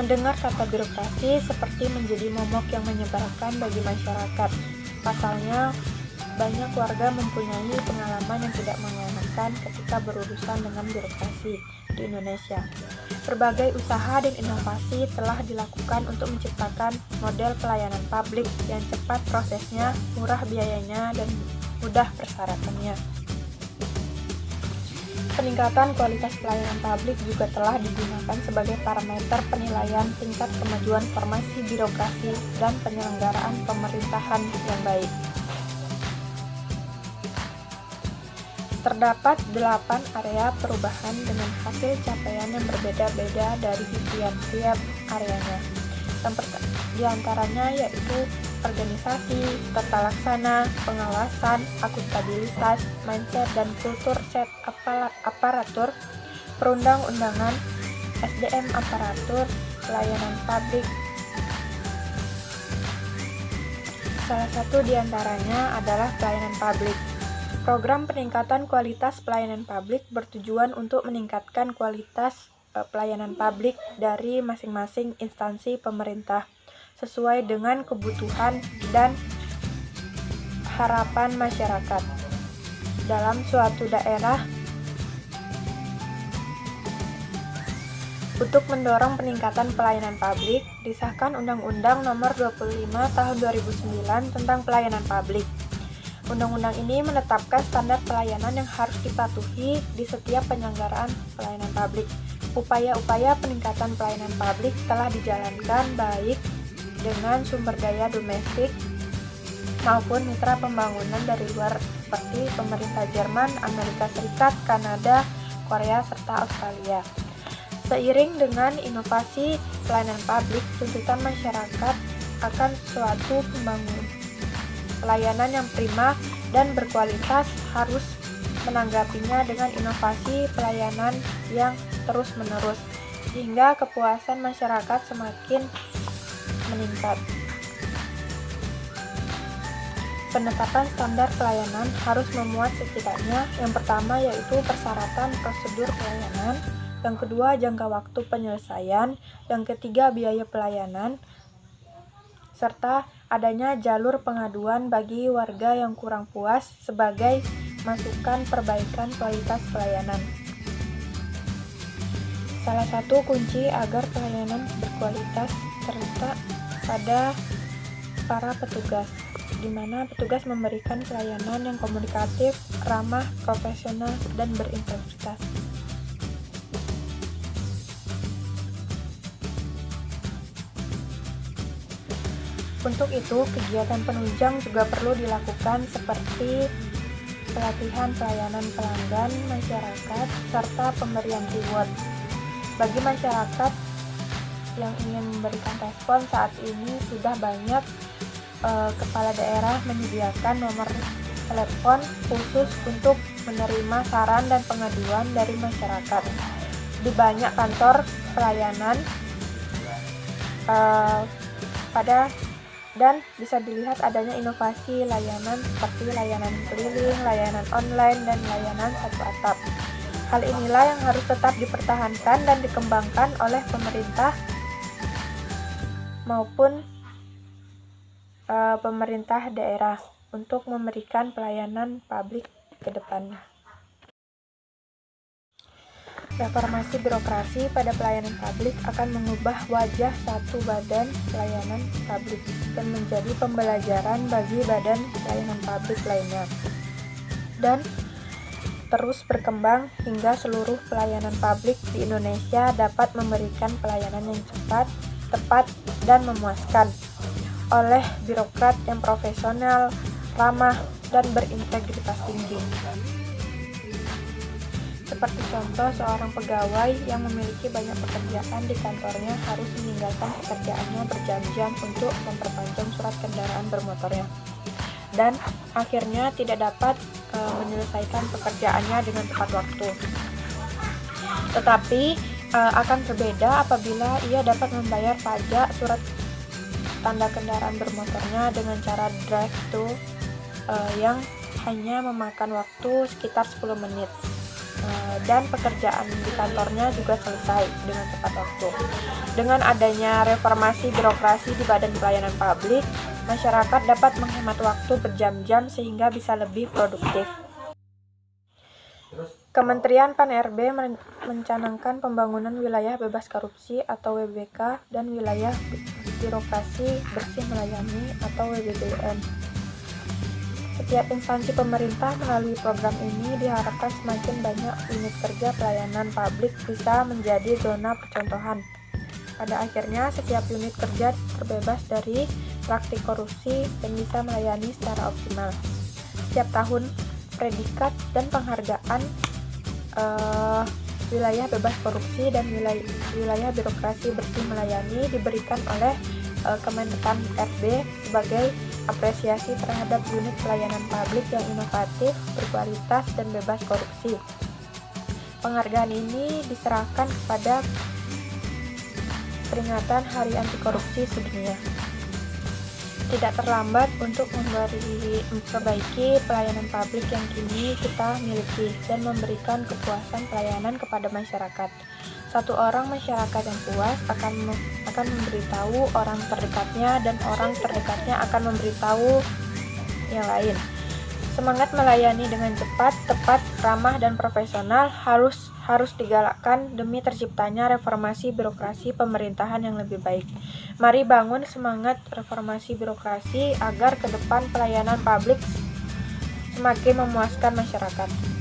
Mendengar kata birokrasi seperti menjadi momok yang menyebalkan bagi masyarakat. Pasalnya, banyak warga mempunyai pengalaman yang tidak mengenakan ketika berurusan dengan birokrasi di Indonesia. Berbagai usaha dan inovasi telah dilakukan untuk menciptakan model pelayanan publik yang cepat prosesnya, murah biayanya, dan mudah persyaratannya. Peningkatan kualitas pelayanan publik juga telah digunakan sebagai parameter penilaian tingkat kemajuan formasi birokrasi dan penyelenggaraan pemerintahan yang baik. Terdapat 8 area perubahan dengan hasil capaian yang berbeda-beda dari tiap areanya. Di antaranya yaitu organisasi, tata laksana, pengawasan, akuntabilitas, mindset dan kultur set aparatur, perundang-undangan, SDM aparatur, pelayanan publik. Salah satu di antaranya adalah pelayanan publik. Program peningkatan kualitas pelayanan publik bertujuan untuk meningkatkan kualitas pelayanan publik dari masing-masing instansi pemerintah sesuai dengan kebutuhan dan harapan masyarakat dalam suatu daerah. Untuk mendorong peningkatan pelayanan publik, disahkan Undang-Undang Nomor 25 Tahun 2009 tentang Pelayanan Publik. Undang-undang ini menetapkan standar pelayanan yang harus dipatuhi di setiap penyelenggaraan pelayanan publik. Upaya-upaya peningkatan pelayanan publik telah dijalankan baik dengan sumber daya domestik maupun mitra pembangunan dari luar seperti pemerintah Jerman, Amerika Serikat, Kanada, Korea, serta Australia. Seiring dengan inovasi pelayanan publik, tuntutan masyarakat akan suatu pelayanan yang prima dan berkualitas harus menanggapinya dengan inovasi pelayanan yang terus-menerus, sehingga kepuasan masyarakat semakin meningkat. Penetapan standar pelayanan harus memuat setidaknya yang pertama yaitu persyaratan prosedur pelayanan, yang kedua jangka waktu penyelesaian, yang ketiga biaya pelayanan, serta adanya jalur pengaduan bagi warga yang kurang puas sebagai masukan perbaikan kualitas pelayanan. Salah satu kunci agar pelayanan berkualitas terletak pada para petugas, di mana petugas memberikan pelayanan yang komunikatif, ramah, profesional, dan berintegritas. Untuk itu, kegiatan penunjang juga perlu dilakukan seperti pelatihan pelayanan pelanggan masyarakat serta pemberian reward. Bagi masyarakat yang ingin memberikan respon saat ini sudah banyak kepala daerah menyediakan nomor telepon khusus untuk menerima saran dan pengaduan dari masyarakat. Di banyak kantor pelayanan dan bisa dilihat adanya inovasi layanan seperti layanan keliling, layanan online, dan layanan satu atap. Hal inilah yang harus tetap dipertahankan dan dikembangkan oleh pemerintah maupun pemerintah daerah untuk memberikan pelayanan publik ke depannya. Reformasi birokrasi pada pelayanan publik akan mengubah wajah satu badan pelayanan publik dan menjadi pembelajaran bagi badan pelayanan publik lainnya, dan terus berkembang hingga seluruh pelayanan publik di Indonesia dapat memberikan pelayanan yang cepat, tepat, dan memuaskan oleh birokrat yang profesional, ramah, dan berintegritas tinggi. Seperti contoh, seorang pegawai yang memiliki banyak pekerjaan di kantornya harus meninggalkan pekerjaannya berjam-jam untuk memperpanjang surat kendaraan bermotornya, dan akhirnya tidak dapat menyelesaikan pekerjaannya dengan tepat waktu. Tetapi akan berbeda apabila ia dapat membayar pajak surat tanda kendaraan bermotornya dengan cara drive-thru yang hanya memakan waktu sekitar 10 menit. dan pekerjaan di kantornya juga selesai dengan tepat waktu. Dengan adanya reformasi birokrasi di Badan Pelayanan Publik, masyarakat dapat menghemat waktu berjam-jam sehingga bisa lebih produktif. Kementerian Pan-RB mencanangkan pembangunan wilayah bebas korupsi atau WBK dan wilayah birokrasi bersih melayani atau WBBM. Setiap instansi pemerintah melalui program ini diharapkan semakin banyak unit kerja pelayanan publik bisa menjadi zona percontohan. Pada akhirnya, setiap unit kerja terbebas dari praktik korupsi dan bisa melayani secara optimal. Setiap tahun, predikat dan penghargaan wilayah bebas korupsi dan wilayah birokrasi bersih melayani diberikan oleh Kemenpan RB sebagai apresiasi terhadap unit pelayanan publik yang inovatif, berkualitas, dan bebas korupsi. Penghargaan ini diserahkan kepada peringatan Hari Anti Korupsi Sedunia. Tidak terlambat untuk memperbaiki pelayanan publik yang kini kita miliki dan memberikan kepuasan pelayanan kepada masyarakat. Satu orang masyarakat yang puas akan memberitahu orang terdekatnya dan orang terdekatnya akan memberitahu yang lain. Semangat melayani dengan cepat, tepat, ramah, dan profesional harus digalakkan demi terciptanya reformasi birokrasi pemerintahan yang lebih baik. Mari bangun semangat reformasi birokrasi agar ke depan pelayanan publik semakin memuaskan masyarakat.